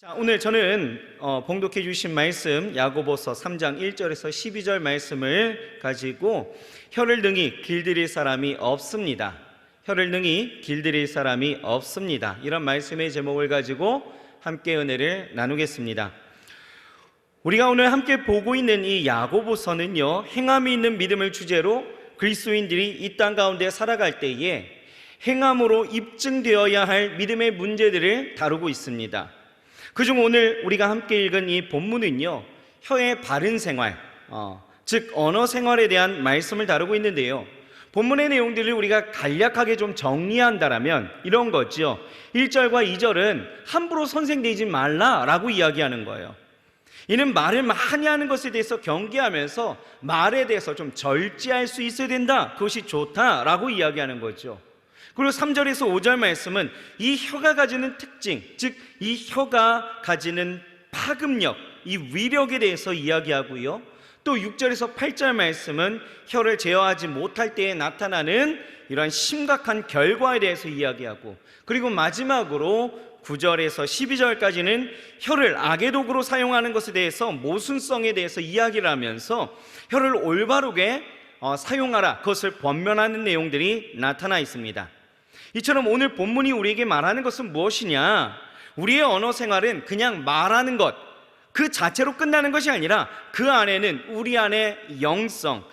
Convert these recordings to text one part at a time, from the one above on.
자, 오늘 저는 봉독해 주신 말씀 야고보서 3장 1절에서 12절 말씀을 가지고 혀를 능히 길들일 사람이 없습니다. 혀를 능히 길들일 사람이 없습니다. 이런 말씀의 제목을 가지고 함께 은혜를 나누겠습니다. 우리가 오늘 함께 보고 있는 이 야고보서는요, 행함이 있는 믿음을 주제로 그리스도인들이 이 땅 가운데 살아갈 때에 행함으로 입증되어야 할 믿음의 문제들을 다루고 있습니다. 그중 오늘 우리가 함께 읽은 이 본문은요, 혀의 바른 생활, 즉 언어 생활에 대한 말씀을 다루고 있는데요, 본문의 내용들을 우리가 간략하게 좀 정리한다라면 이런 거죠. 1절과 2절은 함부로 선생되지 말라라고 이야기하는 거예요. 이는 말을 많이 하는 것에 대해서 경계하면서 말에 대해서 좀 절제할 수 있어야 된다, 그것이 좋다라고 이야기하는 거죠. 그리고 3절에서 5절 말씀은 이 혀가 가지는 특징, 즉 이 혀가 가지는 파급력, 이 위력에 대해서 이야기하고요, 또 6절에서 8절 말씀은 혀를 제어하지 못할 때에 나타나는 이러한 심각한 결과에 대해서 이야기하고, 그리고 마지막으로 9절에서 12절까지는 혀를 악의 도구로 사용하는 것에 대해서 모순성에 대해서 이야기를 하면서 혀를 올바르게 사용하라, 그것을 권면하는 내용들이 나타나 있습니다. 이처럼 오늘 본문이 우리에게 말하는 것은 무엇이냐? 우리의 언어 생활은 그냥 말하는 것 그 자체로 끝나는 것이 아니라 그 안에는 우리 안의 영성,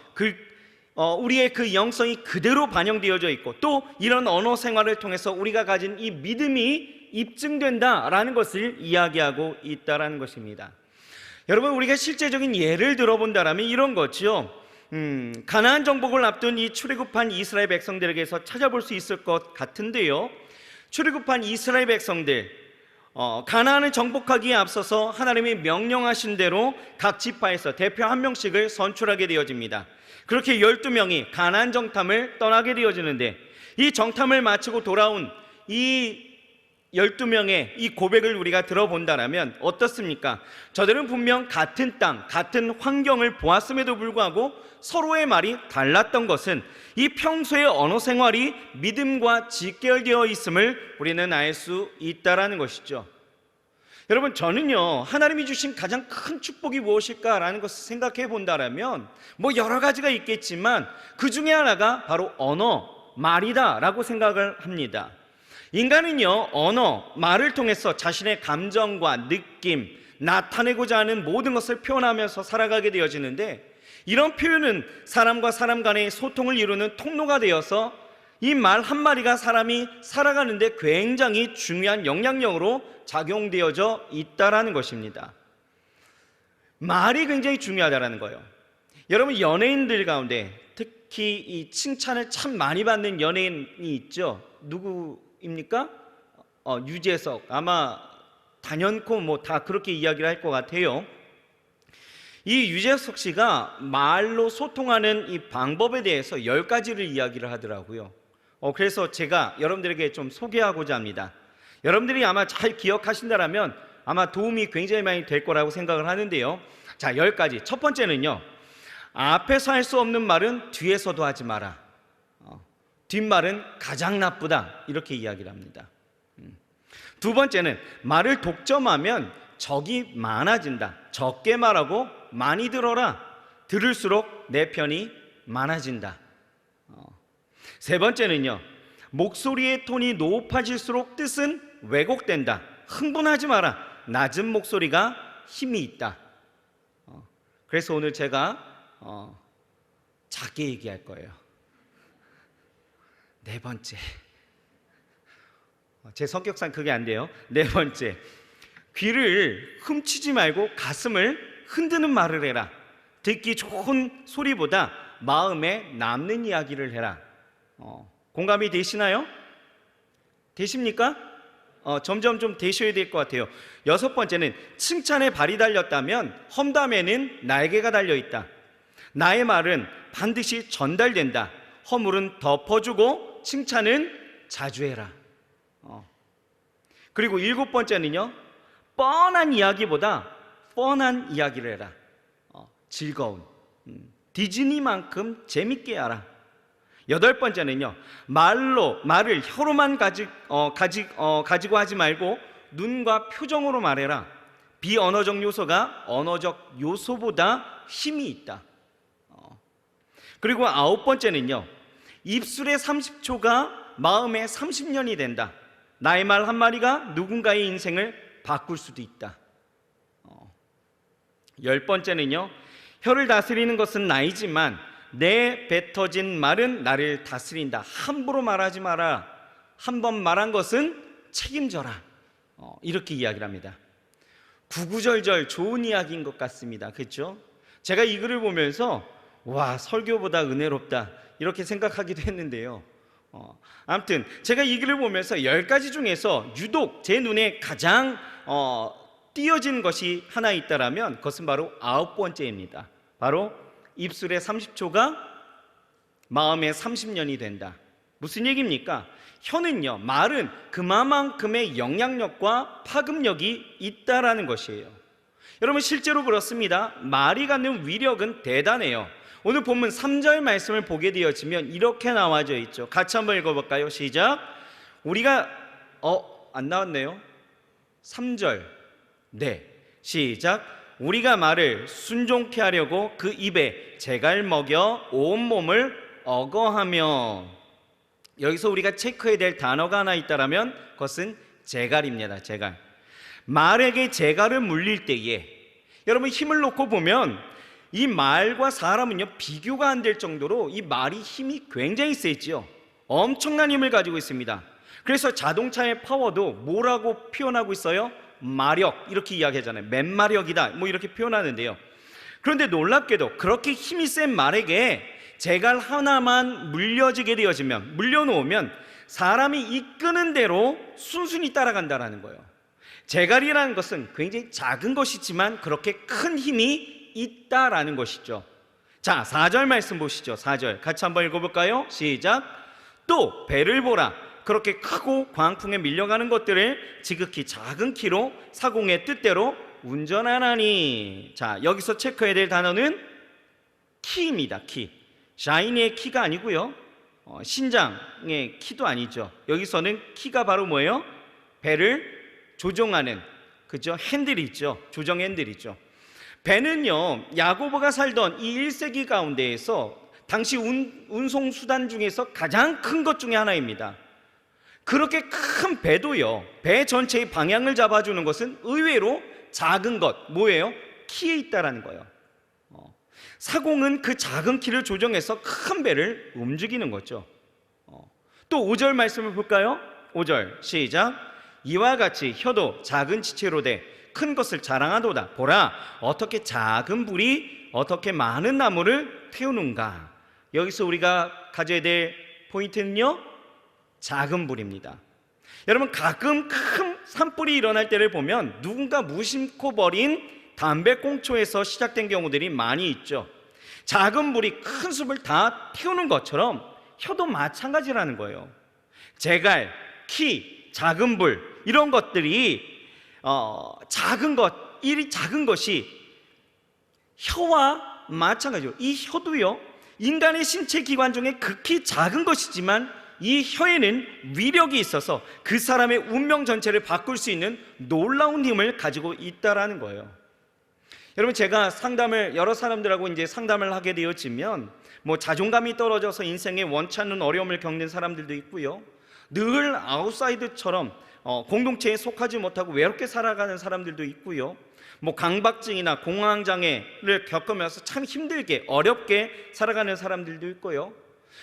우리의 그 영성이 그대로 반영되어져 있고, 또 이런 언어 생활을 통해서 우리가 가진 이 믿음이 입증된다라는 것을 이야기하고 있다라는 것입니다. 여러분, 우리가 실제적인 예를 들어본다라면 이런 거죠. 가나안 정복을 앞둔 이 출애굽한 이스라엘 백성들에게서 찾아볼 수 있을 것 같은데요, 출애굽한 이스라엘 백성들, 가나안을 정복하기에 앞서서 하나님이 명령하신 대로 각 지파에서 대표 한 명씩을 선출하게 되어집니다. 그렇게 12명이 가나안 정탐을 떠나게 되어지는데, 이 정탐을 마치고 돌아온 이 12명의 이 고백을 우리가 들어본다면 어떻습니까? 저들은 분명 같은 땅, 같은 환경을 보았음에도 불구하고 서로의 말이 달랐던 것은 이 평소의 언어 생활이 믿음과 직결되어 있음을 우리는 알 수 있다는 것이죠. 여러분, 저는요, 하나님이 주신 가장 큰 축복이 무엇일까라는 것을 생각해 본다면 여러 가지가 있겠지만 그 중에 하나가 바로 언어, 말이다라고 생각을 합니다. 인간은요, 언어, 말을 통해서 자신의 감정과 느낌, 나타내고자 하는 모든 것을 표현하면서 살아가게 되어지는데, 이런 표현은 사람과 사람 간의 소통을 이루는 통로가 되어서 이 말 한마디가 사람이 살아가는데 굉장히 중요한 영향력으로 작용되어져 있다라는 것입니다. 말이 굉장히 중요하다라는 거예요. 여러분, 연예인들 가운데 특히 이 칭찬을 참 많이 받는 연예인이 있죠. 누구입니까? 유재석. 아마 단연코 다 그렇게 이야기를 할 것 같아요. 이 유재석 씨가 말로 소통하는 이 방법에 대해서 10가지를 이야기를 하더라고요. 그래서 제가 여러분들에게 좀 소개하고자 합니다. 여러분들이 아마 잘 기억하신다면 아마 도움이 굉장히 많이 될 거라고 생각을 하는데요. 자, 10가지. 첫 번째는요, 앞에서 할 수 없는 말은 뒤에서도 하지 마라. 뒷말은 가장 나쁘다, 이렇게 이야기를 합니다. 두 번째는 말을 독점하면 적이 많아진다. 적게 말하고 많이 들어라. 들을수록 내 편이 많아진다. 세 번째는요, 목소리의 톤이 높아질수록 뜻은 왜곡된다. 흥분하지 마라. 낮은 목소리가 힘이 있다. 그래서 오늘 제가 작게 얘기할 거예요. 네 번째, 제 성격상 그게 안 돼요. 네 번째, 귀를 훔치지 말고 가슴을 흔드는 말을 해라. 듣기 좋은 소리보다 마음에 남는 이야기를 해라. 공감이 되시나요? 되십니까? 점점 좀 되셔야 될 것 같아요. 여섯 번째는, 칭찬에 발이 달렸다면 험담에는 날개가 달려있다. 나의 말은 반드시 전달된다. 허물은 덮어주고 칭찬은 자주 해라. 그리고 일곱 번째는요, 뻔한 이야기보다 뻔한 이야기를 해라. 즐거운, 디즈니만큼 재밌게 하라. 여덟 번째는요, 말을 혀로만 가지고 하지 말고 눈과 표정으로 말해라. 비언어적 요소가 언어적 요소보다 힘이 있다. 그리고 9번째는요, 입술의 30초가 마음의 30년이 된다. 나의 말 한마디가 누군가의 인생을 바꿀 수도 있다. 10번째는요, 혀를 다스리는 것은 나이지만 내 뱉어진 말은 나를 다스린다. 함부로 말하지 마라. 한 번 말한 것은 책임져라. 이렇게 이야기를 합니다. 구구절절 좋은 이야기인 것 같습니다. 그렇죠? 제가 이 글을 보면서 와, 설교보다 은혜롭다 이렇게 생각하기도 했는데요. 아무튼 제가 이 글을 보면서 10가지 중에서 유독 제 눈에 가장 띄어진 것이 하나 있다라면 그것은 바로 9번째입니다. 바로 입술의 30초가 마음의 30년이 된다. 무슨 얘기입니까? 혀는요, 말은 그만큼의 영향력과 파급력이 있다라는 것이에요. 여러분, 실제로 그렇습니다. 말이 갖는 위력은 대단해요. 오늘 본문 3절 말씀을 보게 되어지면 이렇게 나와져 있죠. 같이 한번 읽어볼까요? 시작. 우리가 안 나왔네요. 3절. 네, 시작. 우리가 말을 순종케 하려고 그 입에 재갈 먹여 온몸을 억어하며. 여기서 우리가 체크해야 될 단어가 하나 있다라면 그것은 재갈입니다. 재갈. 말에게 재갈을 물릴 때에 여러분, 힘을 놓고 보면 이 말과 사람은요, 비교가 안 될 정도로 이 말이 힘이 굉장히 세지요. 엄청난 힘을 가지고 있습니다. 그래서 자동차의 파워도 뭐라고 표현하고 있어요? 마력, 이렇게 이야기하잖아요. 맨마력이다, 뭐 이렇게 표현하는데요. 그런데 놀랍게도 그렇게 힘이 센 말에게 재갈 하나만 물려놓으면 사람이 이끄는 대로 순순히 따라간다는 거예요. 재갈이라는 것은 굉장히 작은 것이지만 그렇게 큰 힘이 있다라는 것이죠. 자, 4절 말씀 보시죠. 4절 같이 한번 읽어볼까요? 시작. 또 배를 보라. 그렇게 크고 광풍에 밀려가는 것들을 지극히 작은 키로 사공의 뜻대로 운전하나니. 자, 여기서 체크해야 될 단어는 키입니다. 키. 샤이니의 키가 아니고요, 신장의 키도 아니죠. 여기서는 키가 바로 뭐예요? 배를 조종하는, 그죠? 핸들이 있죠. 조정 핸들이죠. 배는요, 야고보가 살던 이 1세기 가운데에서 당시 운송 수단 중에서 가장 큰 것 중에 하나입니다. 그렇게 큰 배도요, 배 전체의 방향을 잡아주는 것은 의외로 작은 것, 뭐예요? 키에 있다라는 거예요. 사공은 그 작은 키를 조정해서 큰 배를 움직이는 거죠. 또 5절 말씀을 볼까요? 5절 시작. 이와 같이 혀도 작은 지체로 돼 큰 것을 자랑하도다. 보라, 어떻게 작은 불이 어떻게 많은 나무를 태우는가. 여기서 우리가 가져야 될 포인트는요, 작은 불입니다. 여러분, 가끔 큰 산불이 일어날 때를 보면 누군가 무심코 버린 담배꽁초에서 시작된 경우들이 많이 있죠. 작은 불이 큰 숲을 다 태우는 것처럼 혀도 마찬가지라는 거예요. 재갈, 키, 작은 불, 이런 것들이 작은 것이 혀와 마찬가지로, 이 혀도요, 인간의 신체 기관 중에 극히 작은 것이지만 이 혀에는 위력이 있어서 그 사람의 운명 전체를 바꿀 수 있는 놀라운 힘을 가지고 있다라는 거예요. 여러분, 제가 여러 사람들하고 이제 상담을 하게 되어지면 뭐 자존감이 떨어져서 인생에 원치 않는 어려움을 겪는 사람들도 있고요, 늘 아웃사이드처럼 공동체에 속하지 못하고 외롭게 살아가는 사람들도 있고요, 뭐 강박증이나 공황장애를 겪으면서 참 힘들게 어렵게 살아가는 사람들도 있고요.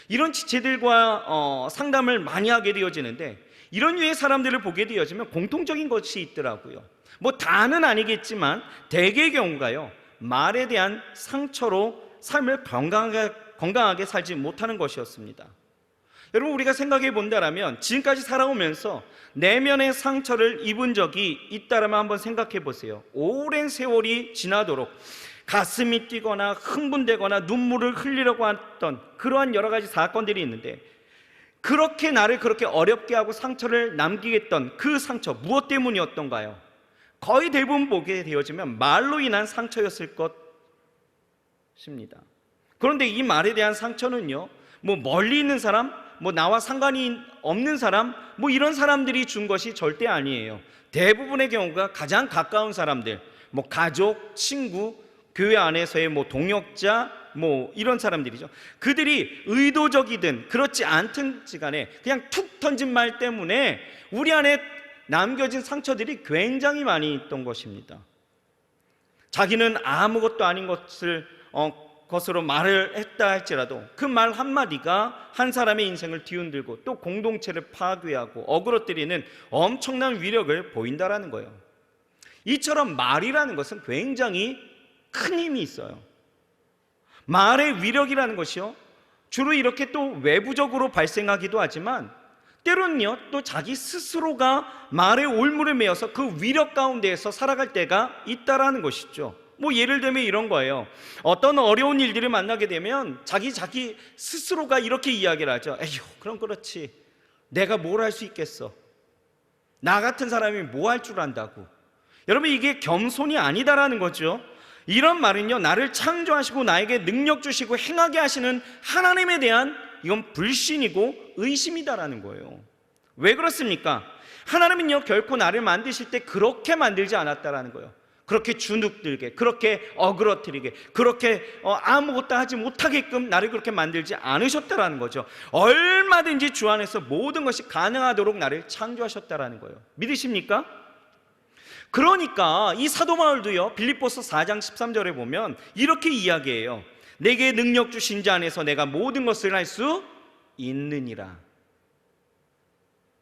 이런 지체들과 상담을 많이 하게 되어지는데, 이런 류의 사람들을 보게 되어지면 공통적인 것이 있더라고요. 뭐 다는 아니겠지만 대개의 경우가요, 말에 대한 상처로 삶을 건강하게 살지 못하는 것이었습니다. 여러분, 우리가 생각해 본다면 지금까지 살아오면서 내면의 상처를 입은 적이 있다면 한번 생각해 보세요. 오랜 세월이 지나도록 가슴이 뛰거나 흥분되거나 눈물을 흘리려고 했던 그러한 여러 가지 사건들이 있는데, 그렇게 나를 그렇게 어렵게 하고 상처를 남기게 했던 그 상처, 무엇 때문이었던가요? 거의 대부분 보게 되어지면 말로 인한 상처였을 것입니다. 그런데 이 말에 대한 상처는요, 뭐 멀리 있는 사람, 뭐 나와 상관이 없는 사람, 뭐 이런 사람들이 준 것이 절대 아니에요. 대부분의 경우가 가장 가까운 사람들, 뭐 가족, 친구, 교회 안에서의 뭐 동역자, 뭐 이런 사람들이죠. 그들이 의도적이든 그렇지 않든지 간에 그냥 툭 던진 말 때문에 우리 안에 남겨진 상처들이 굉장히 많이 있던 것입니다. 자기는 아무것도 아닌 것으로 말을 했다 할지라도 그 말 한마디가 한 사람의 인생을 뒤흔들고 또 공동체를 파괴하고 어그러뜨리는 엄청난 위력을 보인다라는 거예요. 이처럼 말이라는 것은 굉장히 큰 힘이 있어요. 말의 위력이라는 것이요, 주로 이렇게 또 외부적으로 발생하기도 하지만 때로는요 또 자기 스스로가 말의 올무를 메어서 그 위력 가운데에서 살아갈 때가 있다라는 것이죠. 뭐 예를 들면 이런 거예요. 어떤 어려운 일들을 만나게 되면 자기 스스로가 이렇게 이야기를 하죠. 에휴, 그럼 그렇지, 내가 뭘 할 수 있겠어, 나 같은 사람이 뭐 할 줄 안다고. 여러분, 이게 겸손이 아니다라는 거죠. 이런 말은요, 나를 창조하시고 나에게 능력 주시고 행하게 하시는 하나님에 대한 이건 불신이고 의심이다라는 거예요. 왜 그렇습니까? 하나님은요 결코 나를 만드실 때 그렇게 만들지 않았다라는 거예요. 그렇게 주눅들게, 그렇게 어그러뜨리게, 그렇게 아무것도 하지 못하게끔 나를 그렇게 만들지 않으셨다라는 거죠. 얼마든지 주 안에서 모든 것이 가능하도록 나를 창조하셨다라는 거예요. 믿으십니까? 그러니까 이 사도 바울도요 빌립보서 4장 13절에 보면 이렇게 이야기해요. 내게 능력 주신 자 안에서 내가 모든 것을 할 수 있느니라.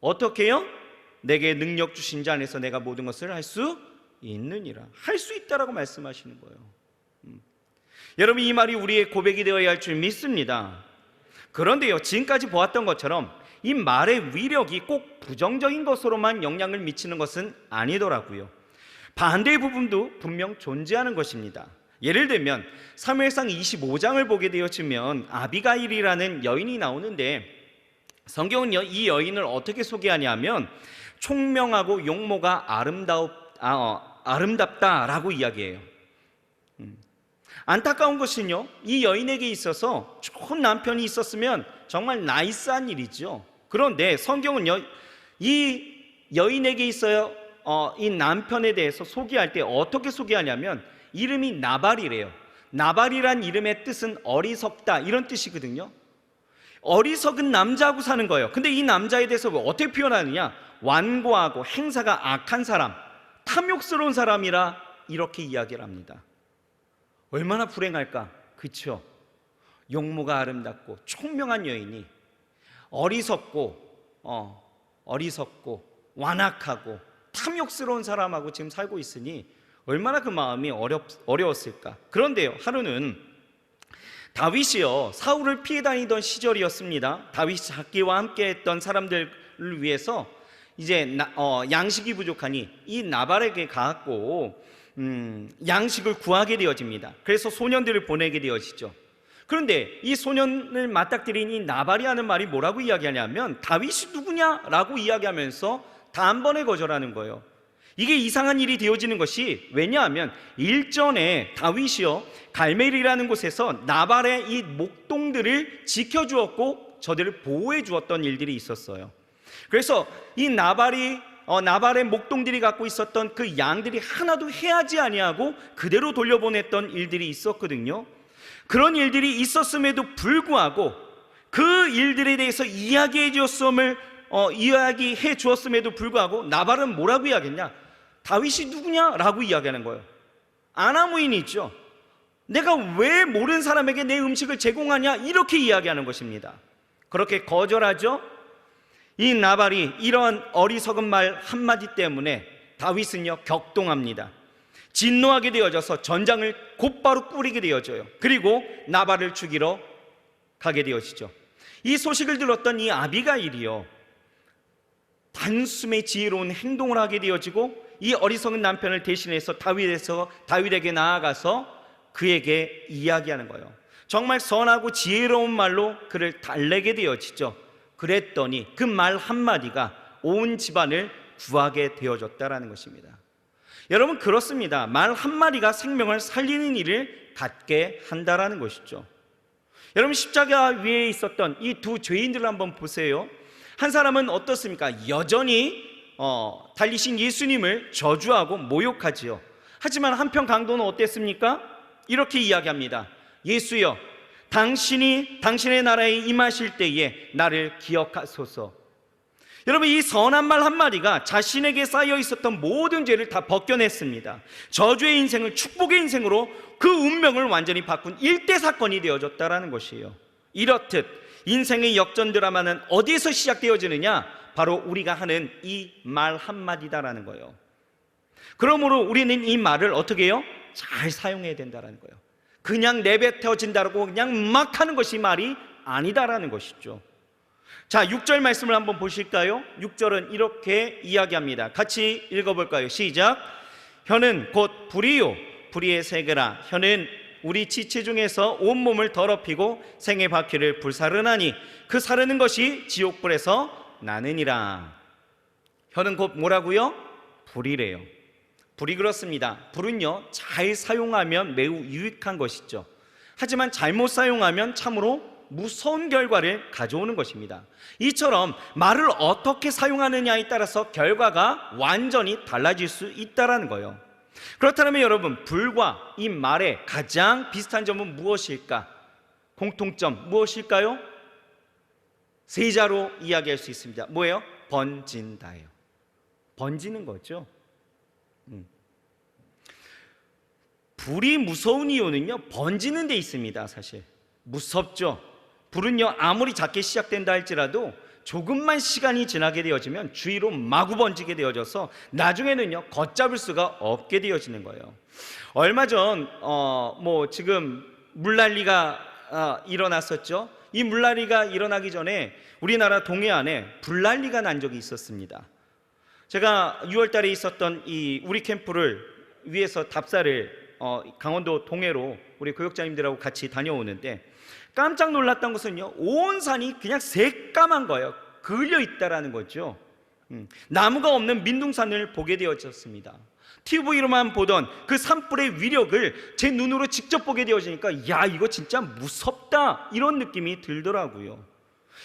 어떻게 해요? 내게 능력 주신 자 안에서 내가 모든 것을 할 수 있느니라. 할 수 있다라고 말씀하시는 거예요. 여러분, 이 말이 우리의 고백이 되어야 할 줄 믿습니다. 그런데요, 지금까지 보았던 것처럼 이 말의 위력이 꼭 부정적인 것으로만 영향을 미치는 것은 아니더라고요. 반대의 부분도 분명 존재하는 것입니다. 예를 들면 사무엘상 25장을 보게 되어지면 아비가일이라는 여인이 나오는데 성경은요 이 여인을 어떻게 소개하냐면 총명하고 용모가 아름답다라고 이야기해요. 안타까운 것은요, 이 여인에게 있어서 좋은 남편이 있었으면 정말 나이스한 일이죠. 그런데 성경은요 이 여인에게 있어요 이 남편에 대해서 소개할 때 어떻게 소개하냐면 이름이 나발이래요. 나발이란 이름의 뜻은 어리석다, 이런 뜻이거든요. 어리석은 남자하고 사는 거예요. 근데 이 남자에 대해서 어떻게 표현하느냐, 완고하고 행사가 악한 사람, 탐욕스러운 사람이라 이렇게 이야기를 합니다. 얼마나 불행할까, 그렇죠? 용모가 아름답고 총명한 여인이 어리석고 완악하고 탐욕스러운 사람하고 지금 살고 있으니 얼마나 그 마음이 어려웠을까. 그런데요, 하루는 다윗이요 사울을 피해 다니던 시절이었습니다. 다윗이 자기와 함께 했던 사람들을 위해서 이제 양식이 부족하니 이 나발에게 가고 양식을 구하게 되어집니다. 그래서 소년들을 보내게 되어지죠. 그런데 이 소년을 맞닥뜨린 이 나발이 하는 말이 뭐라고 이야기하냐면 다윗이 누구냐라고 이야기하면서 단번에 거절하는 거예요. 이게 이상한 일이 되어지는 것이 왜냐하면 일전에 다윗이요 갈멜이라는 곳에서 나발의 이 목동들을 지켜주었고 저들을 보호해 주었던 일들이 있었어요. 그래서 이 나발의 목동들이 갖고 있었던 그 양들이 하나도 해하지 아니하고 그대로 돌려보냈던 일들이 있었거든요. 그런 일들이 있었음에도 불구하고 그 일들에 대해서 이야기해 주었음에도 불구하고 나발은 뭐라고 이야기했냐? 다윗이 누구냐라고 이야기하는 거예요. 아나무인이 있죠. 내가 왜 모르는 사람에게 내 음식을 제공하냐, 이렇게 이야기하는 것입니다. 그렇게 거절하죠. 이 나발이 이러한 어리석은 말 한마디 때문에 다윗은요 격동합니다. 진노하게 되어져서 전장을 곧바로 꾸리게 되어져요. 그리고 나발을 죽이러 가게 되어지죠. 이 소식을 들었던 이 아비가일이요 단숨에 지혜로운 행동을 하게 되어지고 이 어리석은 남편을 대신해서 다윗에게 나아가서 그에게 이야기하는 거예요. 정말 선하고 지혜로운 말로 그를 달래게 되어지죠. 그랬더니 그 말 한마디가 온 집안을 구하게 되어졌다라는 것입니다. 여러분, 그렇습니다. 말 한마디가 생명을 살리는 일을 갖게 한다라는 것이죠. 여러분, 십자가 위에 있었던 이 두 죄인들을 한번 보세요. 한 사람은 어떻습니까? 여전히 달리신 예수님을 저주하고 모욕하지요. 하지만 한편 강도는 어땠습니까? 이렇게 이야기합니다. 예수여, 당신이 당신의 나라에 임하실 때에 나를 기억하소서. 여러분, 이 선한 말 한마디가 자신에게 쌓여 있었던 모든 죄를 다 벗겨냈습니다. 저주의 인생을 축복의 인생으로 그 운명을 완전히 바꾼 일대 사건이 되어졌다는 것이에요. 이렇듯 인생의 역전 드라마는 어디에서 시작되어지느냐? 바로 우리가 하는 이 말 한마디다라는 거예요. 그러므로 우리는 이 말을 어떻게 해요? 잘 사용해야 된다는 거예요. 그냥 내뱉어진다고 그냥 막 하는 것이 말이 아니다라는 것이죠. 자, 6절 말씀을 한번 보실까요? 6절은 이렇게 이야기합니다. 같이 읽어볼까요? 시작. 혀는 곧 불이요 불의의 세계라. 혀는 우리 지체 중에서 온몸을 더럽히고 생의 바퀴를 불사르나니 그 사르는 것이 지옥불에서 나느니라. 혀는 곧 뭐라고요? 불이래요. 불이 그렇습니다. 불은요, 잘 사용하면 매우 유익한 것이죠. 하지만 잘못 사용하면 참으로 무서운 결과를 가져오는 것입니다. 이처럼 말을 어떻게 사용하느냐에 따라서 결과가 완전히 달라질 수 있다는 거예요. 그렇다면 여러분, 불과 이 말의 가장 비슷한 점은 무엇일까? 공통점 무엇일까요? 세 자로 이야기할 수 있습니다. 뭐예요? 번진다예요. 번지는 거죠. 불이 무서운 이유는요, 번지는 데 있습니다. 사실 무섭죠. 불은요, 아무리 작게 시작된다 할지라도 조금만 시간이 지나게 되어지면 주위로 마구 번지게 되어져서 나중에는요, 걷잡을 수가 없게 되어지는 거예요. 얼마 전 지금 물난리가 일어났었죠. 이 물난리가 일어나기 전에 우리나라 동해안에 불난리가 난 적이 있었습니다. 제가 6월 달에 있었던 이 우리 캠프를 위해서 답사를 강원도 동해로 우리 교역자님들하고 같이 다녀오는데 깜짝 놀랐던 것은요, 온 산이 그냥 새까만 거예요. 그을려 있다라는 거죠. 나무가 없는 민둥산을 보게 되어졌습니다. TV로만 보던 그 산불의 위력을 제 눈으로 직접 보게 되어지니까 야, 이거 진짜 무섭다, 이런 느낌이 들더라고요.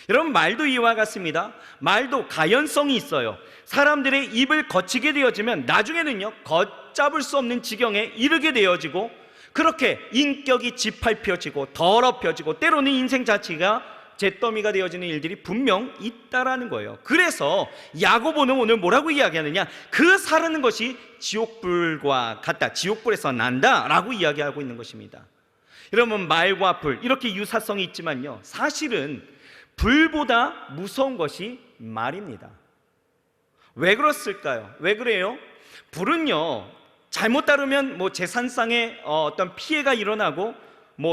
여러분, 말도 이와 같습니다. 말도 가연성이 있어요. 사람들의 입을 거치게 되어지면 나중에는요, 걷잡을 수 없는 지경에 이르게 되어지고, 그렇게 인격이 짓밟혀지고 더럽혀지고 때로는 인생 자체가 잿더미가 되어지는 일들이 분명 있다라는 거예요. 그래서 야고보는 오늘 뭐라고 이야기하느냐? 그 사르는 것이 지옥불과 같다, 지옥불에서 난다라고 이야기하고 있는 것입니다. 여러분, 말과 불 이렇게 유사성이 있지만요, 사실은 불보다 무서운 것이 말입니다. 왜 그렇을까요? 왜 그래요? 불은요, 잘못 다루면 재산상의 어떤 피해가 일어나고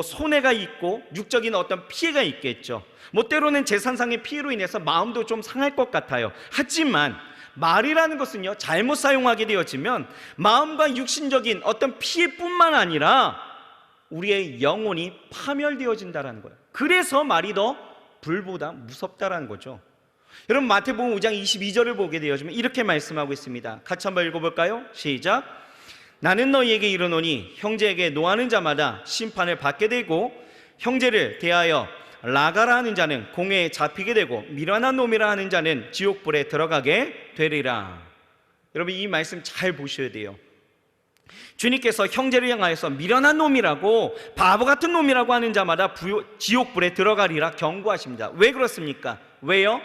손해가 있고 육적인 어떤 피해가 있겠죠. 때로는 재산상의 피해로 인해서 마음도 좀 상할 것 같아요. 하지만 말이라는 것은요, 잘못 사용하게 되어지면 마음과 육신적인 어떤 피해뿐만 아니라 우리의 영혼이 파멸되어진다는 거예요. 그래서 말이 더 불보다 무섭다라는 거죠. 여러분, 마태복음 5장 22절을 보게 되어지면 이렇게 말씀하고 있습니다. 같이 한번 읽어볼까요? 시작. 나는 너희에게 이르노니 형제에게 노하는 자마다 심판을 받게 되고 형제를 대하여 라가라 하는 자는 공회에 잡히게 되고 미련한 놈이라 하는 자는 지옥불에 들어가게 되리라. 여러분, 이 말씀 잘 보셔야 돼요. 주님께서 형제를 향하여서 미련한 놈이라고, 바보 같은 놈이라고 하는 자마다 지옥불에 들어가리라 경고하십니다. 왜 그렇습니까? 왜요?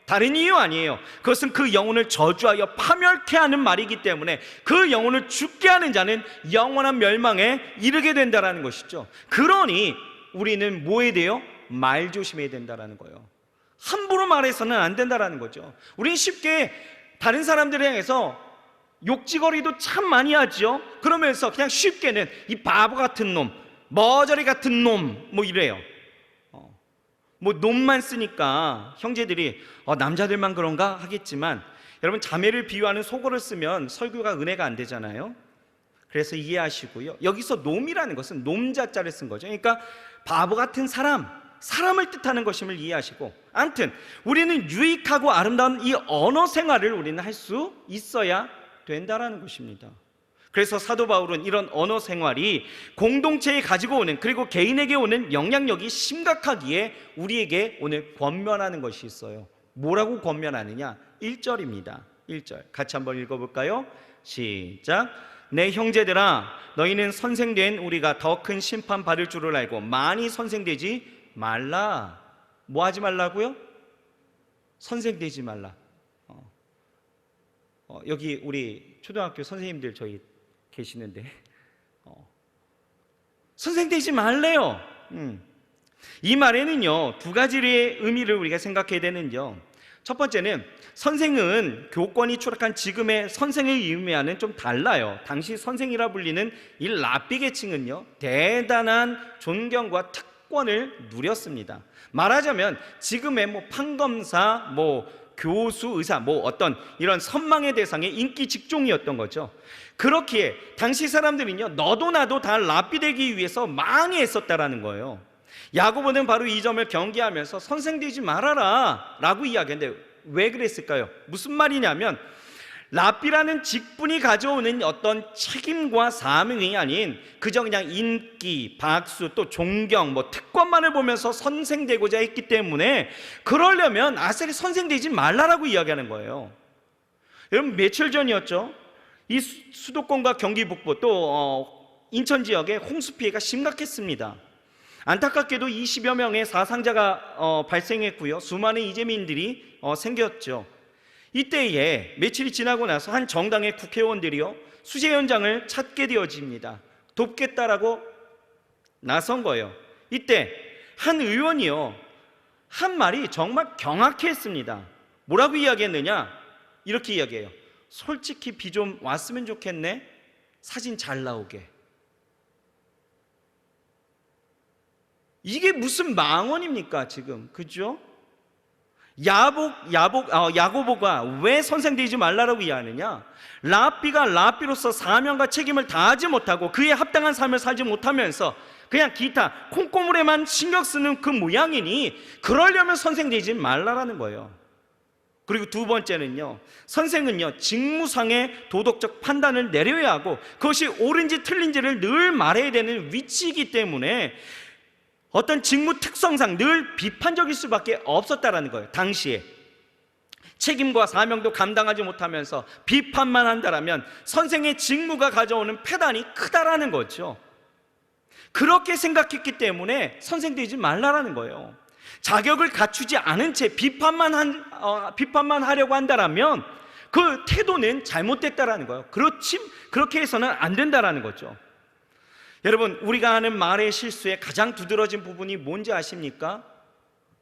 다른 이유 아니에요. 그것은 그 영혼을 저주하여 파멸케 하는 말이기 때문에 그 영혼을 죽게 하는 자는 영원한 멸망에 이르게 된다는 것이죠. 그러니 우리는 뭐 해야 돼요? 말 조심해야 된다는 거예요. 함부로 말해서는 안 된다는 거죠. 우리는 쉽게 다른 사람들을 향해서 욕지거리도 참 많이 하죠. 그러면서 그냥 쉽게는 이 바보 같은 놈, 머저리 같은 놈 이래요. 놈만 쓰니까 형제들이 남자들만 그런가 하겠지만, 여러분, 자매를 비유하는 속어를 쓰면 설교가 은혜가 안 되잖아요. 그래서 이해하시고요. 여기서 놈이라는 것은 놈자자를 쓴 거죠. 그러니까 바보 같은 사람을 뜻하는 것임을 이해하시고, 아무튼 우리는 유익하고 아름다운 이 언어 생활을 우리는 할 수 있어야 된다라는 것입니다. 그래서 사도 바울은 이런 언어 생활이 공동체에 가지고 오는, 그리고 개인에게 오는 영향력이 심각하기에 우리에게 오늘 권면하는 것이 있어요. 뭐라고 권면하느냐? 1절입니다. 1절 같이 한번 읽어볼까요? 시작. 내 형제들아, 너희는 선생된 우리가 더 큰 심판 받을 줄을 알고 많이 선생되지 말라. 뭐 하지 말라고요? 선생되지 말라. 여기 우리 초등학교 선생님들 저희 계시는데 선생되지 말래요. 이 말에는요, 두 가지의 의미를 우리가 생각해야 되는데요, 첫 번째는 선생은 교권이 추락한 지금의 선생을 의미하는 좀 달라요. 당시 선생이라 불리는 이 랍비 계층은요, 대단한 존경과 특권을 누렸습니다. 말하자면 지금의 판검사, 교수, 의사, 어떤 이런 선망의 대상의 인기 직종이었던 거죠. 그렇기에 당시 사람들은요, 너도 나도 다 랍비 되기 위해서 많이 애썼다라는 거예요. 야고보는 바로 이 점을 경계하면서 선생 되지 말아라 라고 이야기했는데, 왜 그랬을까요? 무슨 말이냐면 랍비라는 직분이 가져오는 어떤 책임과 사명이 아닌 그저 그냥 인기, 박수, 또 존경, 특권만을 보면서 선생되고자 했기 때문에, 그러려면 아싸리 선생되지 말라라고 이야기하는 거예요. 여러분, 며칠 전이었죠. 이 수도권과 경기 북부 또 인천 지역에 홍수 피해가 심각했습니다. 안타깝게도 20여 명의 사상자가 발생했고요, 수많은 이재민들이 생겼죠. 이때에 며칠이 지나고 나서 한 정당의 국회의원들이요, 수재 현장을 찾게 되어집니다. 돕겠다라고 나선 거예요. 이때 한 의원이요, 한 말이 정말 경악해 했습니다. 뭐라고 이야기했느냐? 이렇게 이야기해요. 솔직히 비 좀 왔으면 좋겠네. 사진 잘 나오게. 이게 무슨 망언입니까 지금? 그죠? 야고보가 왜 선생되지 말라라고 이야기하느냐? 랍비가 랍비로서 사명과 책임을 다하지 못하고 그에 합당한 삶을 살지 못하면서 그냥 기타 콩고물에만 신경 쓰는 그 모양이니, 그러려면 선생되지 말라라는 거예요. 그리고 두 번째는요, 선생은요, 직무상의 도덕적 판단을 내려야 하고 그것이 옳은지 틀린지를 늘 말해야 되는 위치이기 때문에 어떤 직무 특성상 늘 비판적일 수밖에 없었다라는 거예요. 당시에 책임과 사명도 감당하지 못하면서 비판만 한다라면 선생의 직무가 가져오는 폐단이 크다라는 거죠. 그렇게 생각했기 때문에 선생되지 말라라는 거예요. 자격을 갖추지 않은 채 비판만 하려고 한다라면 그 태도는 잘못됐다라는 거예요. 그렇게 해서는 안 된다라는 거죠. 여러분, 우리가 하는 말의 실수의 가장 두드러진 부분이 뭔지 아십니까?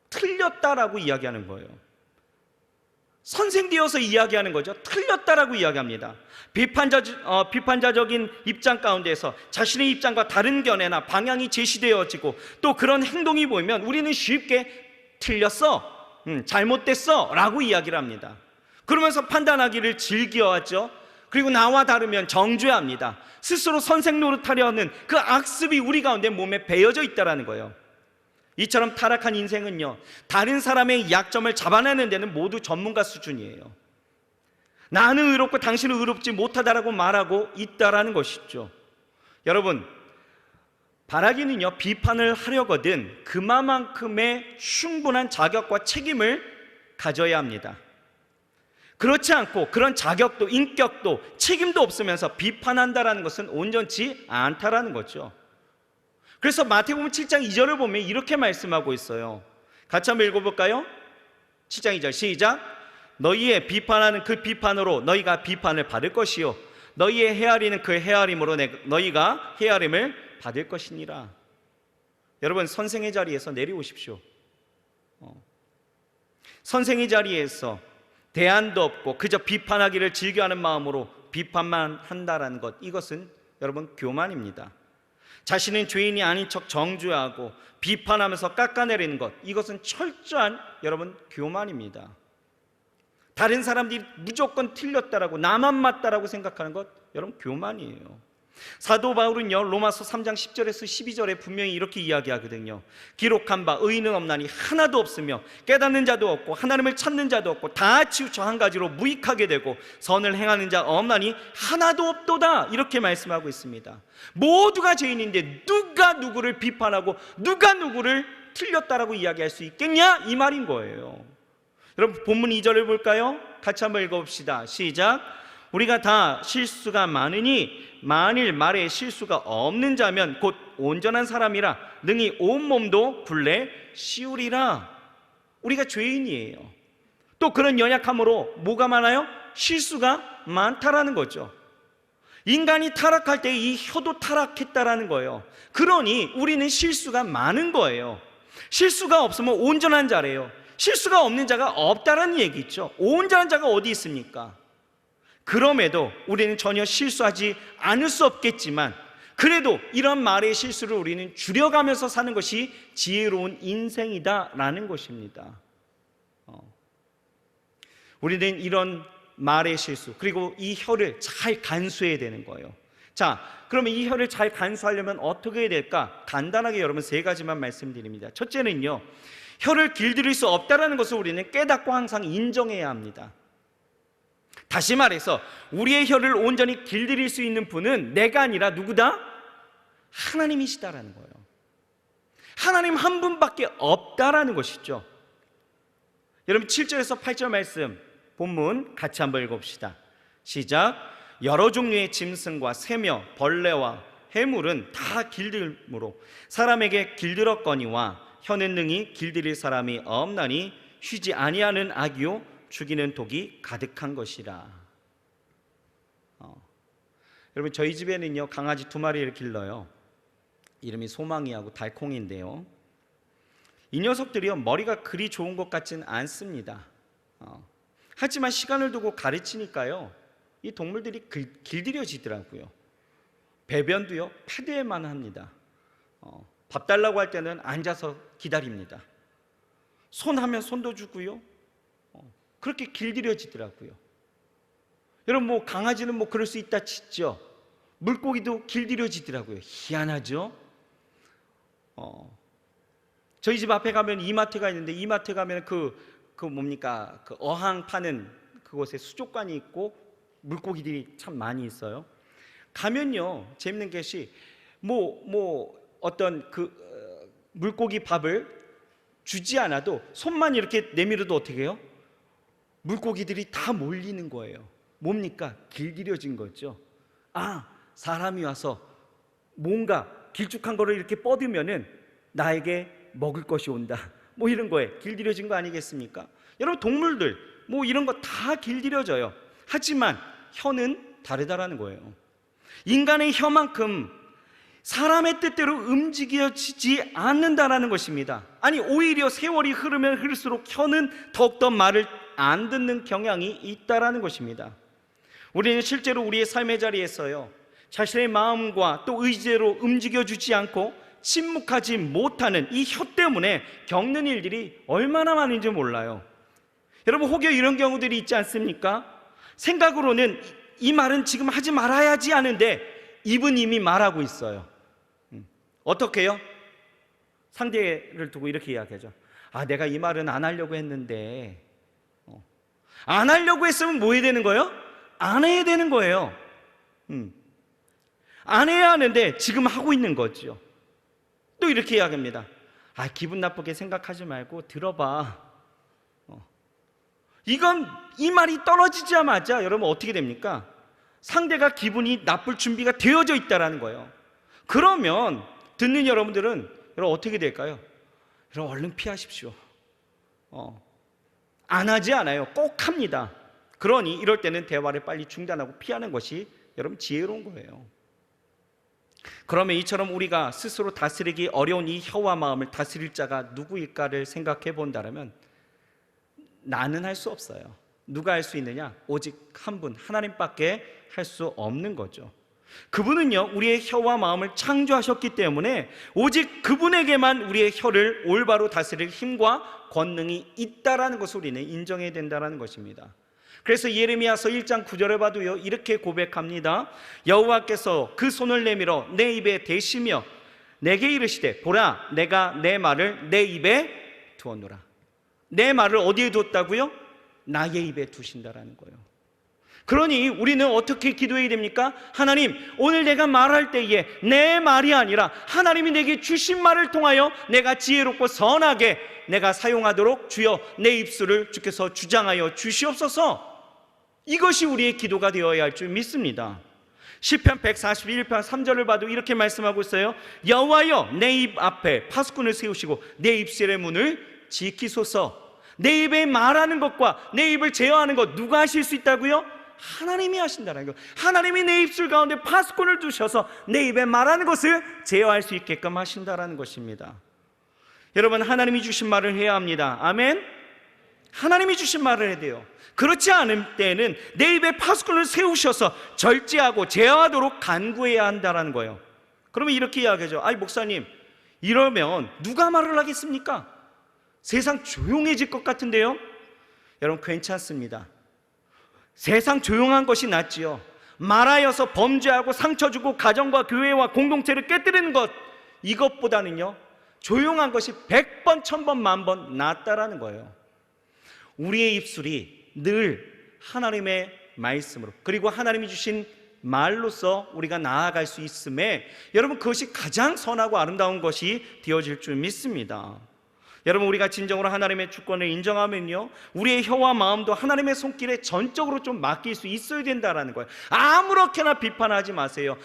틀렸다라고 이야기하는 거예요. 선생되어서 이야기하는 거죠. 틀렸다라고 이야기합니다. 비판자적인 입장 가운데서 자신의 입장과 다른 견해나 방향이 제시되어지고 또 그런 행동이 보이면 우리는 쉽게 틀렸어, 잘못됐어 라고 이야기를 합니다. 그러면서 판단하기를 즐겨하죠. 그리고 나와 다르면 정죄합니다. 스스로 선생 노릇하려는 그 악습이 우리 가운데 몸에 배어져 있다는 거예요. 이처럼 타락한 인생은요, 다른 사람의 약점을 잡아내는 데는 모두 전문가 수준이에요. 나는 의롭고 당신은 의롭지 못하다라고 말하고 있다라는 것이죠. 여러분, 바라기는요, 비판을 하려거든 그만큼의 충분한 자격과 책임을 가져야 합니다. 그렇지 않고 그런 자격도 인격도 책임도 없으면서 비판한다라는 것은 온전치 않다라는 거죠. 그래서 마태복음 7장 2절을 보면 이렇게 말씀하고 있어요. 같이 한번 읽어볼까요? 7장 2절 시작. 너희의 비판하는 그 비판으로 너희가 비판을 받을 것이요 너희의 헤아리는 그 헤아림으로 너희가 헤아림을 받을 것이니라. 여러분, 선생의 자리에서 내려오십시오. 선생의 자리에서 대안도 없고 그저 비판하기를 즐겨하는 마음으로 비판만 한다라는 것, 이것은 여러분 교만입니다. 자신은 죄인이 아닌 척 정죄하고 비판하면서 깎아내리는 것, 이것은 철저한 여러분 교만입니다. 다른 사람들이 무조건 틀렸다라고 나만 맞다라고 생각하는 것, 여러분 교만이에요. 사도 바울은요, 로마서 3장 10절에서 12절에 분명히 이렇게 이야기하거든요. 기록한 바 의인은 없나니 하나도 없으며 깨닫는 자도 없고 하나님을 찾는 자도 없고 다 치우쳐 한 가지로 무익하게 되고 선을 행하는 자 없나니 하나도 없도다, 이렇게 말씀하고 있습니다. 모두가 죄인인데 누가 누구를 비판하고 누가 누구를 틀렸다라고 이야기할 수 있겠냐, 이 말인 거예요. 여러분, 본문 2절을 볼까요? 같이 한번 읽어봅시다. 시작. 우리가 다 실수가 많으니 만일 말에 실수가 없는 자면 곧 온전한 사람이라 능히 온몸도 굴레 씌우리라. 우리가 죄인이에요. 또 그런 연약함으로 뭐가 많아요? 실수가 많다라는 거죠. 인간이 타락할 때 이 혀도 타락했다라는 거예요. 그러니 우리는 실수가 많은 거예요. 실수가 없으면 온전한 자래요. 실수가 없는 자가 없다라는 얘기죠. 온전한 자가 어디 있습니까? 그럼에도 우리는 전혀 실수하지 않을 수 없겠지만 그래도 이런 말의 실수를 우리는 줄여가면서 사는 것이 지혜로운 인생이다라는 것입니다. 우리는 이런 말의 실수, 그리고 이 혀를 잘 간수해야 되는 거예요. 자, 그러면 이 혀를 잘 간수하려면 어떻게 해야 될까? 간단하게 여러분 세 가지만 말씀드립니다. 첫째는요, 혀를 길들일 수 없다는 것을 우리는 깨닫고 항상 인정해야 합니다. 다시 말해서 우리의 혀를 온전히 길들일 수 있는 분은 내가 아니라 누구다? 하나님이시다라는 거예요. 하나님 한 분밖에 없다라는 것이죠. 여러분 7절에서 8절 말씀 본문 같이 한번 읽어봅시다. 시작. 여러 종류의 짐승과 새며 벌레와 해물은 다 길들므로 사람에게 길들었거니와 혀는 능히 길들일 사람이 없나니 쉬지 아니하는 악이요 죽이는 독이 가득한 것이라. 여러분 저희 집에는요 강아지 2마리를 길러요. 이름이 소망이하고 달콩인데요, 이 녀석들이요 머리가 그리 좋은 것 같지는 않습니다. 하지만 시간을 두고 가르치니까요 이 동물들이 길들여지더라고요. 배변도요 패드에만 합니다. 밥 달라고 할 때는 앉아서 기다립니다. 손하면 손도 주고요, 그렇게 길들여지더라고요. 여러분 뭐 강아지는 뭐 그럴 수 있다 치죠. 물고기도 길들여지더라고요. 희한하죠. 저희 집 앞에 가면 이마트가 있는데 이마트 가면 그 뭡니까 그 어항 파는 그곳에 수족관이 있고 물고기들이 참 많이 있어요. 가면요 재밌는 것이 어떤 물고기 밥을 주지 않아도 손만 이렇게 내밀어도 어떻게 해요? 물고기들이 다 몰리는 거예요. 뭡니까? 길들여진 거죠. 아, 사람이 와서 뭔가 길쭉한 거를 이렇게 뻗으면은 나에게 먹을 것이 온다, 뭐 이런 거에 길들여진 거 아니겠습니까? 여러분 동물들 뭐 이런 거 다 길들여져요. 하지만 혀는 다르다라는 거예요. 인간의 혀만큼 사람의 뜻대로 움직여지지 않는다라는 것입니다. 아니 오히려 세월이 흐르면 흐를수록 혀는 더욱더 말을 안 듣는 경향이 있다라는 것입니다. 우리는 실제로 우리의 삶의 자리에서요 자신의 마음과 또 의지대로 움직여주지 않고 침묵하지 못하는 이 혀 때문에 겪는 일들이 얼마나 많은지 몰라요. 여러분 혹여 이런 경우들이 있지 않습니까? 생각으로는 이 말은 지금 하지 말아야지 하는데 입은 이미 말하고 있어요. 어떻게 해요? 상대를 두고 이렇게 이야기하죠. 아, 내가 이 말은 안 하려고 했는데. 안 하려고 했으면 뭐 해야 되는 거예요? 안 해야 되는 거예요. 안 해야 하는데 지금 하고 있는 거죠. 또 이렇게 이야기합니다. 아, 기분 나쁘게 생각하지 말고 들어봐. 이건 이 말이 떨어지자마자 여러분 어떻게 됩니까? 상대가 기분이 나쁠 준비가 되어져 있다는 거예요. 그러면 듣는 여러분들은 여러분 어떻게 될까요? 여러분 얼른 피하십시오. 안 하지 않아요. 꼭 합니다. 그러니 이럴 때는 대화를 빨리 중단하고 피하는 것이 여러분 지혜로운 거예요. 그러면 이처럼 우리가 스스로 다스리기 어려운 이 혀와 마음을 다스릴 자가 누구일까를 생각해 본다면 나는 할 수 없어요. 누가 할 수 있느냐? 오직 한 분, 하나님밖에 할 수 없는 거죠. 그분은요 우리의 혀와 마음을 창조하셨기 때문에 오직 그분에게만 우리의 혀를 올바로 다스릴 힘과 권능이 있다라는 것을 우리는 인정해야 된다는 것입니다. 그래서 예레미야서 1장 9절에 봐도요, 이렇게 고백합니다. 여호와께서 그 손을 내밀어 내 입에 대시며 내게 이르시되 보라, 내가 내 말을 내 입에 두었노라. 내 말을 어디에 두었다고요? 나의 입에 두신다라는 거예요. 그러니 우리는 어떻게 기도해야 됩니까? 하나님, 오늘 내가 말할 때에 내 말이 아니라 하나님이 내게 주신 말을 통하여 내가 지혜롭고 선하게 내가 사용하도록 주여 내 입술을 주께서 주장하여 주시옵소서. 이것이 우리의 기도가 되어야 할 줄 믿습니다. 시편 141편 3절을 봐도 이렇게 말씀하고 있어요. 여호와여, 내 입 앞에 파수꾼을 세우시고 내 입술의 문을 지키소서. 내 입에 말하는 것과 내 입을 제어하는 것 누가 하실 수 있다고요? 하나님이 하신다는 거. 하나님이 내 입술 가운데 파수꾼을 두셔서 내 입에 말하는 것을 제어할 수 있게끔 하신다라는 것입니다. 여러분, 하나님이 주신 말을 해야 합니다. 아멘. 하나님이 주신 말을 해야 돼요. 그렇지 않을 때는 내 입에 파수꾼을 세우셔서 절제하고 제어하도록 간구해야 한다라는 거예요. 그러면 이렇게 이야기하죠. 아이 목사님, 이러면 누가 말을 하겠습니까? 세상 조용해질 것 같은데요? 여러분, 괜찮습니다. 세상 조용한 것이 낫지요. 말하여서 범죄하고 상처 주고 가정과 교회와 공동체를 깨뜨리는 것, 이것보다는요 조용한 것이 100번 1000번 만번 낫다라는 거예요. 우리의 입술이 늘 하나님의 말씀으로, 그리고 하나님이 주신 말로서 우리가 나아갈 수 있음에 여러분, 그것이 가장 선하고 아름다운 것이 되어질 줄 믿습니다. 여러분, 우리가 진정으로 하나님의 주권을 인정하면요, 우리의 혀와 마음도 하나님의 손길에 전적으로 좀 맡길 수 있어야 된다라는 거예요. 아무렇게나 비판하지 마세요.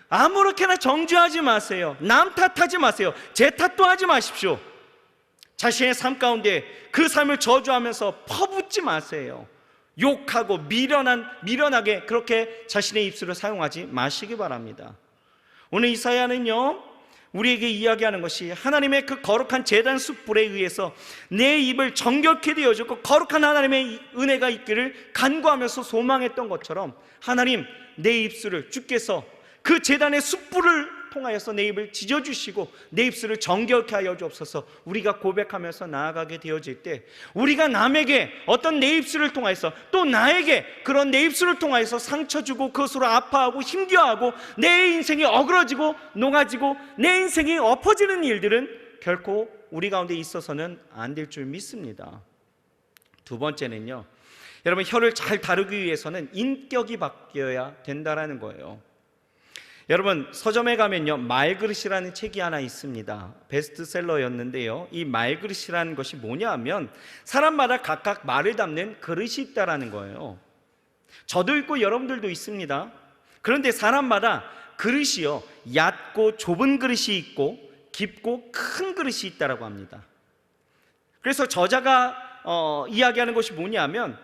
아무렇게나 정죄하지 마세요. 남 탓하지 마세요. 제 탓도 하지 마십시오. 자신의 삶 가운데 그 삶을 저주하면서 퍼붓지 마세요. 욕하고 미련하게 그렇게 자신의 입술을 사용하지 마시기 바랍니다. 오늘 이사야는요, 우리에게 이야기하는 것이 하나님의 그 거룩한 제단 숯불에 의해서 내 입을 정결케 되어주고 거룩한 하나님의 은혜가 있기를 간구하면서 소망했던 것처럼, 하나님, 내 입술을 주께서 그 제단의 숯불을 통하여서 내 입을 지져주시고 내 입술을 정결케 하여 주옵소서. 우리가 고백하면서 나아가게 되어질 때, 우리가 남에게 어떤 내 입술을 통하여서 또 나에게 그런 내 입술을 통하여서 상처 주고 그것으로 아파하고 힘겨워하고 내 인생이 어그러지고 녹아지고 내 인생이 엎어지는 일들은 결코 우리 가운데 있어서는 안 될 줄 믿습니다. 두 번째는요, 여러분, 혀를 잘 다루기 위해서는 인격이 바뀌어야 된다라는 거예요. 여러분, 서점에 가면요, 말그릇이라는 책이 하나 있습니다. 베스트셀러였는데요, 이 말그릇이라는 것이 뭐냐 하면 사람마다 각각 말을 담는 그릇이 있다라는 거예요. 저도 있고 여러분들도 있습니다. 그런데 사람마다 그릇이요, 얕고 좁은 그릇이 있고 깊고 큰 그릇이 있다라고 합니다. 그래서 저자가 이야기하는 것이 뭐냐면,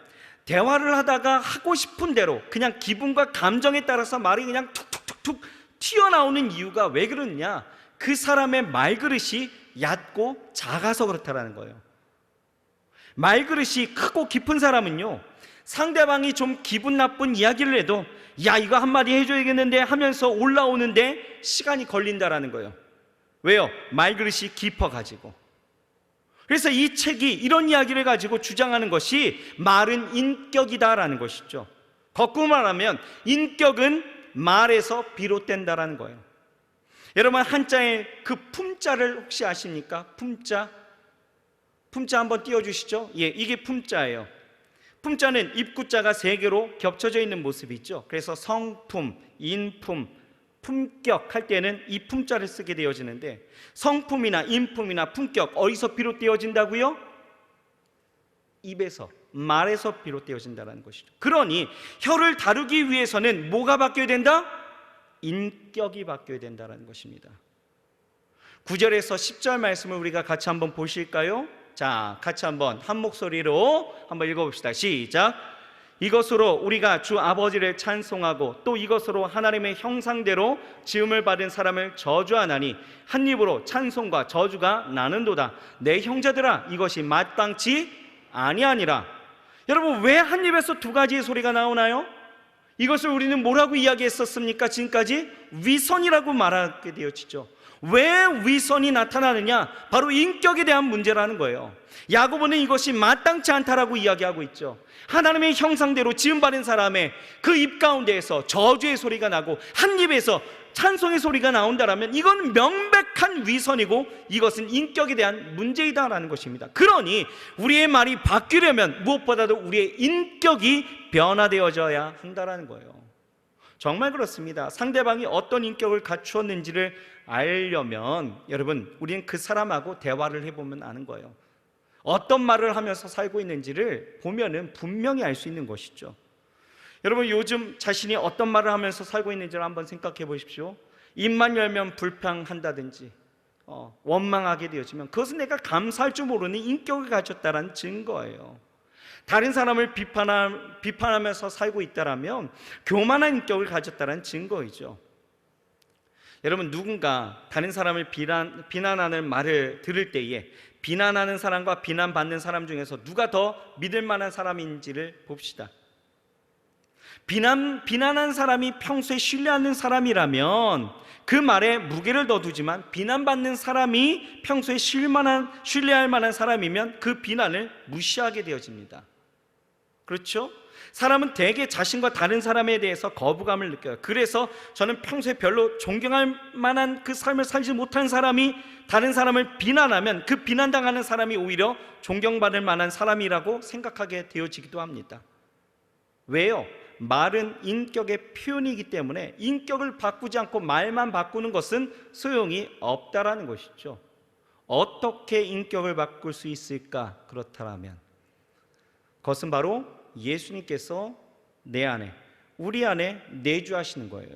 대화를 하다가 하고 싶은 대로 그냥 기분과 감정에 따라서 말이 그냥 툭툭툭툭 튀어나오는 이유가 왜 그러느냐, 그 사람의 말그릇이 얕고 작아서 그렇다라는 거예요. 말그릇이 크고 깊은 사람은요, 상대방이 좀 기분 나쁜 이야기를 해도 야, 이거 한마디 해줘야겠는데 하면서 올라오는데 시간이 걸린다라는 거예요. 왜요? 말그릇이 깊어가지고. 그래서 이 책이 이런 이야기를 가지고 주장하는 것이 말은 인격이다라는 것이죠. 거꾸로 말하면 인격은 말에서 비롯된다라는 거예요. 여러분, 한자의 그 품자를 혹시 아십니까? 품자 한번 띄워주시죠. 예, 이게 품자예요. 품자는 입구자가 3개로 겹쳐져 있는 모습이 있죠. 그래서 성품, 인품, 품격 할 때는 이 품자를 쓰게 되어지는데, 성품이나 인품이나 품격 어디서 비롯되어진다고요? 입에서, 말에서 비롯되어진다는 것이죠. 그러니 혀를 다루기 위해서는 뭐가 바뀌어야 된다? 인격이 바뀌어야 된다는 것입니다. 9절에서 10절 말씀을 우리가 같이 한번 보실까요? 자, 같이 한번 한 목소리로 한번 읽어봅시다. 시작. 이것으로 우리가 주 아버지를 찬송하고 또 이것으로 하나님의 형상대로 지음을 받은 사람을 저주하나니 한 입으로 찬송과 저주가 나는도다. 내 형제들아, 이것이 마땅치 아니하니라. 여러분, 왜 한 입에서 두 가지의 소리가 나오나요? 이것을 우리는 뭐라고 이야기했었습니까? 지금까지 위선이라고 말하게 되어지죠. 왜 위선이 나타나느냐? 바로 인격에 대한 문제라는 거예요. 야고보는 이것이 마땅치 않다라고 이야기하고 있죠. 하나님의 형상대로 지음받은 사람의 그 입 가운데에서 저주의 소리가 나고 한 입에서 찬송의 소리가 나온다라면 이건 명백한 위선이고 이것은 인격에 대한 문제이다라는 것입니다. 그러니 우리의 말이 바뀌려면 무엇보다도 우리의 인격이 변화되어져야 한다라는 거예요. 정말 그렇습니다. 상대방이 어떤 인격을 갖추었는지를 알려면 여러분, 우리는 그 사람하고 대화를 해보면 아는 거예요. 어떤 말을 하면서 살고 있는지를 보면은 분명히 알 수 있는 것이죠. 여러분, 요즘 자신이 어떤 말을 하면서 살고 있는지를 한번 생각해 보십시오. 입만 열면 불평한다든지 원망하게 되어지면 그것은 내가 감사할 줄 모르는 인격을 가졌다는 증거예요. 다른 사람을 비판하면서 살고 있다라면 교만한 인격을 가졌다는 증거이죠. 여러분, 누군가 다른 사람을 비난하는 말을 들을 때에 비난하는 사람과 비난받는 사람 중에서 누가 더 믿을 만한 사람인지를 봅시다. 비난한 사람이 평소에 신뢰하는 사람이라면 그 말에 무게를 더 두지만, 비난받는 사람이 평소에 신뢰할 만한 사람이면 그 비난을 무시하게 되어집니다. 그렇죠? 사람은 대개 자신과 다른 사람에 대해서 거부감을 느껴요. 그래서 저는 평소에 별로 존경할 만한 그 삶을 살지 못한 사람이 다른 사람을 비난하면 그 비난당하는 사람이 오히려 존경받을 만한 사람이라고 생각하게 되어지기도 합니다. 왜요? 말은 인격의 표현이기 때문에 인격을 바꾸지 않고 말만 바꾸는 것은 소용이 없다라는 것이죠. 어떻게 인격을 바꿀 수 있을까? 그렇다면 그것은 바로 예수님께서 내 안에, 우리 안에 내주하시는 거예요.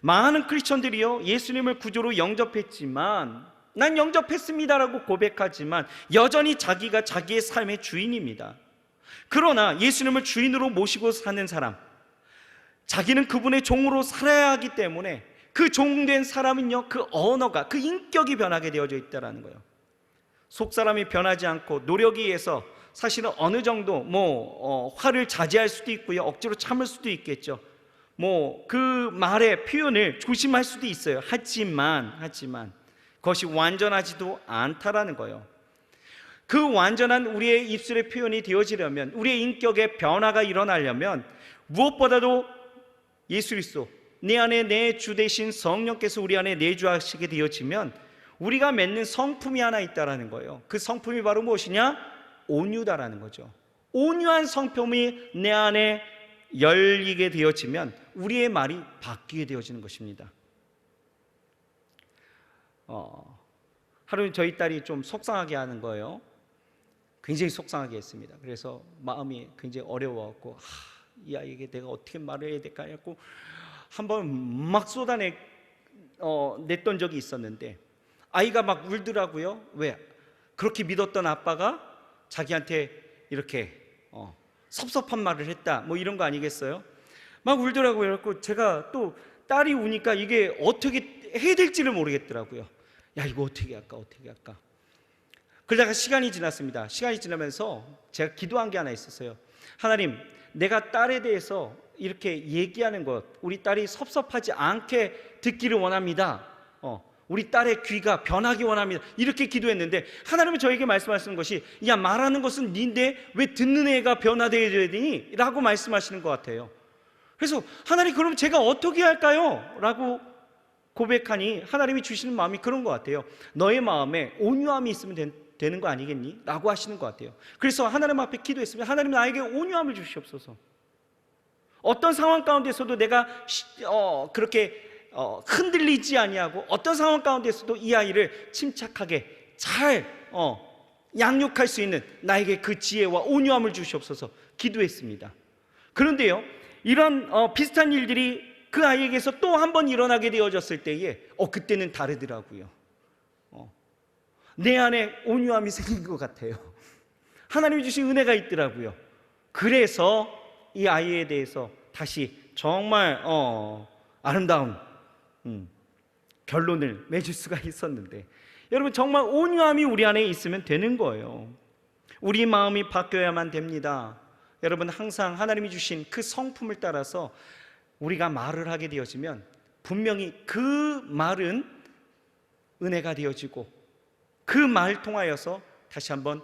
많은 크리스천들이요, 예수님을 구주로 영접했지만, 난 영접했습니다라고 고백하지만 여전히 자기가 자기의 삶의 주인입니다. 그러나 예수님을 주인으로 모시고 사는 사람, 자기는 그분의 종으로 살아야 하기 때문에 그 종된 사람은요, 그 언어가, 그 인격이 변하게 되어져 있다는 거예요. 속사람이 변하지 않고 노력에 의해서 사실은 어느 정도 화를 자제할 수도 있고요, 억지로 참을 수도 있겠죠. 그 말의 표현을 조심할 수도 있어요. 하지만 그것이 완전하지도 않다라는 거예요. 그 완전한 우리의 입술의 표현이 되어지려면, 우리의 인격의 변화가 일어나려면 무엇보다도 예수 그리스도, 내 안에 내 주 되신 성령께서 우리 안에 내주하시게 되어지면 우리가 맺는 성품이 하나 있다라는 거예요. 그 성품이 바로 무엇이냐? 온유다라는 거죠. 온유한 성품이 내 안에 열리게 되어지면 우리의 말이 바뀌게 되어지는 것입니다. 하루 저희 딸이 좀 속상하게 하는 거예요. 굉장히 속상하게 했습니다. 그래서 마음이 굉장히 어려워갖고 이 아이에게 내가 어떻게 말을 해야 될까 했고 한번 막 냈던 적이 있었는데 아이가 막 울더라고요. 왜? 그렇게 믿었던 아빠가 자기한테 이렇게 섭섭한 말을 했다, 이런 거 아니겠어요? 막 울더라고요. 그래서 제가 또 딸이 우니까 이게 어떻게 해야 될지를 모르겠더라고요. 야, 이거 어떻게 할까? 그러다가 시간이 지났습니다. 시간이 지나면서 제가 기도한 게 하나 있었어요. 하나님, 내가 딸에 대해서 이렇게 얘기하는 것, 우리 딸이 섭섭하지 않게 듣기를 원합니다. 우리 딸의 귀가 변하기 원합니다. 이렇게 기도했는데 하나님은 저에게 말씀하시는 것이, 야, 말하는 것은 니인데 왜 듣는 애가 변화되어야 되니? 라고 말씀하시는 것 같아요. 그래서 하나님, 그럼 제가 어떻게 할까요? 라고 고백하니 하나님이 주시는 마음이 그런 것 같아요. 너의 마음에 온유함이 있으면 되는 거 아니겠니? 라고 하시는 것 같아요. 그래서 하나님 앞에 기도했습니다. 하나님, 나에게 온유함을 주시옵소서. 어떤 상황 가운데서도 내가 그렇게 흔들리지 아니하고 어떤 상황 가운데서도 이 아이를 침착하게 잘 양육할 수 있는 나에게 그 지혜와 온유함을 주시옵소서 기도했습니다. 그런데요, 이런 비슷한 일들이 그 아이에게서 또 한 번 일어나게 되어졌을 때에 그때는 다르더라고요. 내 안에 온유함이 생긴 것 같아요. 하나님이 주신 은혜가 있더라고요. 그래서 이 아이에 대해서 다시 정말 아름다운 결론을 맺을 수가 있었는데, 여러분, 정말 온유함이 우리 안에 있으면 되는 거예요. 우리 마음이 바뀌어야만 됩니다. 여러분, 항상 하나님이 주신 그 성품을 따라서 우리가 말을 하게 되어지면 분명히 그 말은 은혜가 되어지고 그 말 통하여서 다시 한번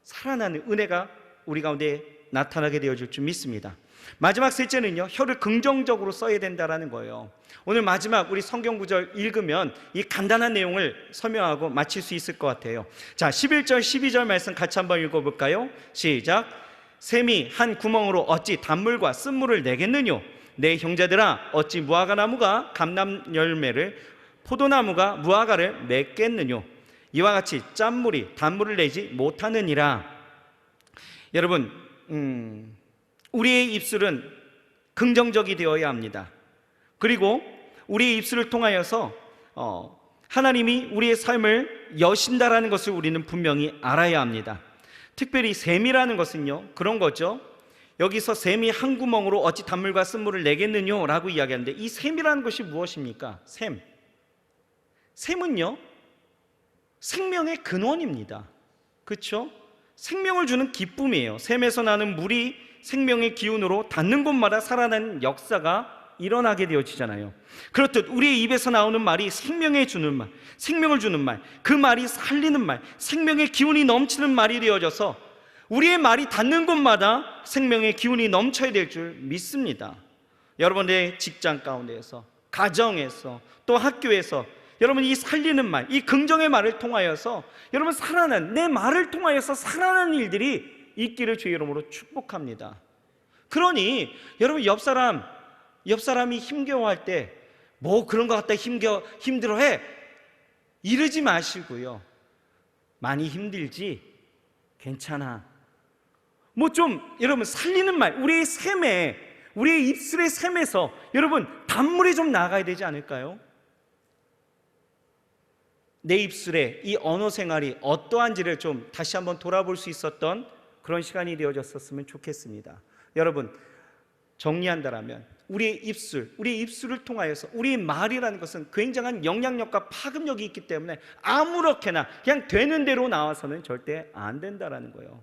살아나는 은혜가 우리 가운데 나타나게 되어질 줄 믿습니다. 마지막 셋째는요, 혀를 긍정적으로 써야 된다는 거예요. 오늘 마지막 우리 성경 구절 읽으면 이 간단한 내용을 설명하고 마칠 수 있을 것 같아요. 자, 11절 12절 말씀 같이 한번 읽어볼까요? 시작. 샘이 한 구멍으로 어찌 단물과 쓴물을 내겠느뇨? 내 형제들아, 어찌 무화과 나무가 감람 열매를, 포도나무가 무화과를 맺겠느뇨? 이와 같이 짠물이 단물을 내지 못하느니라. 여러분, 우리의 입술은 긍정적이 되어야 합니다. 그리고 우리의 입술을 통하여서 하나님이 우리의 삶을 여신다라는 것을 우리는 분명히 알아야 합니다. 특별히 샘이라는 것은요, 그런 거죠. 여기서 샘이 한 구멍으로 어찌 단물과 쓴물을 내겠느뇨 라고 이야기하는데, 이 샘이라는 것이 무엇입니까? 샘은요, 생명의 근원입니다. 그렇죠? 생명을 주는 기쁨이에요. 샘에서 나는 물이 생명의 기운으로 닿는 곳마다 살아나는 역사가 일어나게 되어지잖아요. 그렇듯 우리의 입에서 나오는 말이 생명을 주는 말, 생명을 주는 말, 그 말이 살리는 말, 생명의 기운이 넘치는 말이 되어져서 우리의 말이 닿는 곳마다 생명의 기운이 넘쳐야 될 줄 믿습니다. 여러분의 직장 가운데에서, 가정에서, 또 학교에서 여러분 이 살리는 말, 이 긍정의 말을 통하여서 여러분 살아난, 내 말을 통하여서 살아나는 일들이 있기를 주의 이름으로 축복합니다. 그러니 여러분 옆 사람이 힘겨워할 때 뭐 그런 것 같다, 힘들어해 이러지 마시고요. 많이 힘들지? 괜찮아. 뭐 좀 여러분 살리는 말, 우리의 샘에, 우리의 입술의 샘에서 여러분 단물이 좀 나가야 되지 않을까요? 내 입술에 이 언어 생활이 어떠한지를 좀 다시 한번 돌아볼 수 있었던 그런 시간이 되어졌었으면 좋겠습니다. 여러분, 정리한다라면 우리의 입술을 통하여서 우리의 말이라는 것은 굉장한 영향력과 파급력이 있기 때문에 아무렇게나 그냥 되는 대로 나와서는 절대 안 된다라는 거예요.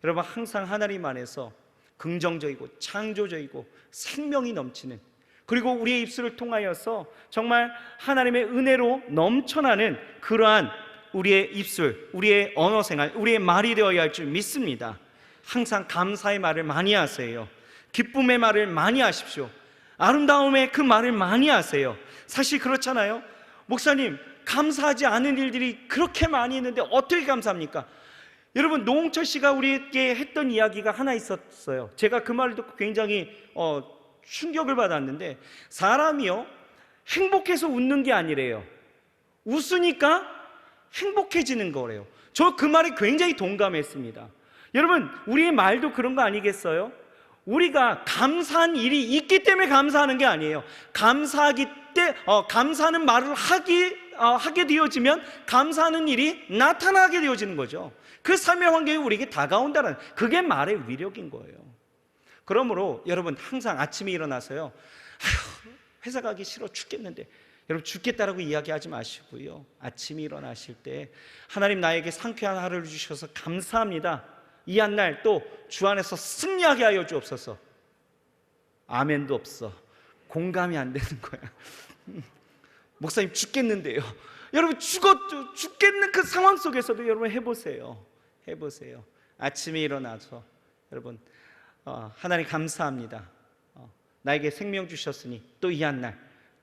여러분, 항상 하나님 안에서 긍정적이고 창조적이고 생명이 넘치는, 그리고 우리의 입술을 통하여서 정말 하나님의 은혜로 넘쳐나는 그러한 우리의 입술, 우리의 언어 생활, 우리의 말이 되어야 할 줄 믿습니다. 항상 감사의 말을 많이 하세요. 기쁨의 말을 많이 하십시오. 아름다움의 그 말을 많이 하세요. 사실 그렇잖아요. 목사님, 감사하지 않은 일들이 그렇게 많이 있는데 어떻게 감사합니까? 여러분, 노홍철 씨가 우리에게 했던 이야기가 하나 있었어요. 제가 그 말을 듣고 굉장히 충격을 받았는데, 사람이요 행복해서 웃는 게 아니래요. 웃으니까 행복해지는 거래요. 저 그 말에 굉장히 동감했습니다. 여러분, 우리의 말도 그런 거 아니겠어요? 우리가 감사한 일이 있기 때문에 감사하는 게 아니에요. 감사하는 말을 하게 되어지면 감사하는 일이 나타나게 되어지는 거죠. 그 삶의 환경이 우리에게 다가온다는, 그게 말의 위력인 거예요. 그러므로 여러분, 항상 아침에 일어나서요, 회사 가기 싫어 죽겠는데, 여러분 죽겠다라고 이야기하지 마시고요, 아침에 일어나실 때 하나님 나에게 상쾌한 하루를 주셔서 감사합니다, 이 한 날 또 주 안에서 승리하게 하여 주옵소서. 아멘도 없어. 공감이 안 되는 거야. 목사님 죽겠는데요. 여러분 죽겠는 그 상황 속에서도 여러분 해보세요. 아침에 일어나서 여러분 하나님 감사합니다. 나에게 생명 주셨으니 또 이 한 날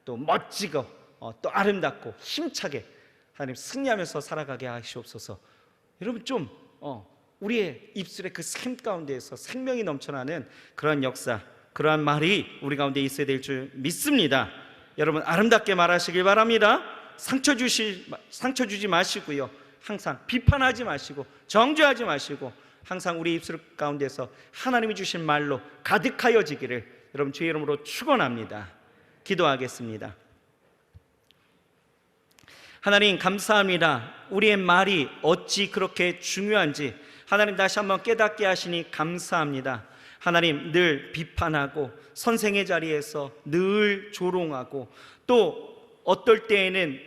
또 멋지고 또 아름답고 힘차게 하나님 승리하면서 살아가게 하시옵소서. 여러분 좀 우리의 입술의 그 샘 가운데에서 생명이 넘쳐나는 그러한 역사, 그러한 말이 우리 가운데 있어야 될 줄 믿습니다. 여러분 아름답게 말하시길 바랍니다. 상처 주지 마시고요, 항상 비판하지 마시고 정죄하지 마시고 항상 우리 입술 가운데서 하나님이 주신 말로 가득하여지기를 여러분 주의 이름으로 축원합니다. 기도하겠습니다. 하나님 감사합니다. 우리의 말이 어찌 그렇게 중요한지 하나님 다시 한번 깨닫게 하시니 감사합니다. 하나님 늘 비판하고 선생의 자리에서 늘 조롱하고 또 어떨 때에는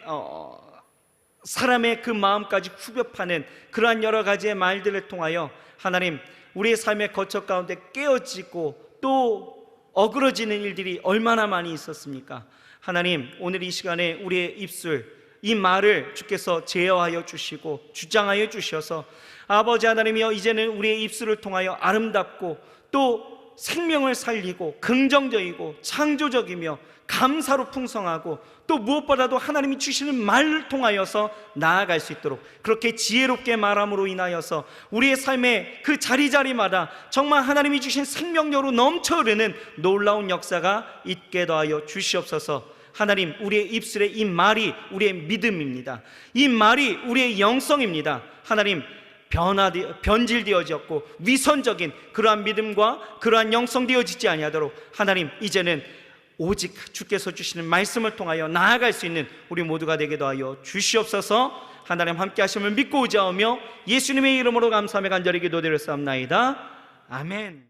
사람의 그 마음까지 후벼파는 그러한 여러 가지의 말들을 통하여 하나님 우리의 삶의 거처 가운데 깨어지고 또 어그러지는 일들이 얼마나 많이 있었습니까? 하나님, 오늘 이 시간에 우리의 입술, 이 말을 주께서 제어하여 주시고 주장하여 주셔서 아버지 하나님이여, 이제는 우리의 입술을 통하여 아름답고 또 생명을 살리고 긍정적이고 창조적이며 감사로 풍성하고 또 무엇보다도 하나님이 주시는 말을 통하여서 나아갈 수 있도록 그렇게 지혜롭게 말함으로 인하여서 우리의 삶의 그 자리자리마다 정말 하나님이 주신 생명력으로 넘쳐 흐르는 놀라운 역사가 있게 더하여 주시옵소서. 하나님, 우리의 입술에 이 말이 우리의 믿음입니다. 이 말이 우리의 영성입니다. 하나님, 변질되어졌고 위선적인 그러한 믿음과 그러한 영성되어지지 아니하도록 하나님, 이제는 오직 주께서 주시는 말씀을 통하여 나아갈 수 있는 우리 모두가 되게 하여 주시옵소서. 하나님 함께 하심을 믿고 의지하며 예수님의 이름으로 감사하며 간절히 기도드렸사옵나이다. 아멘.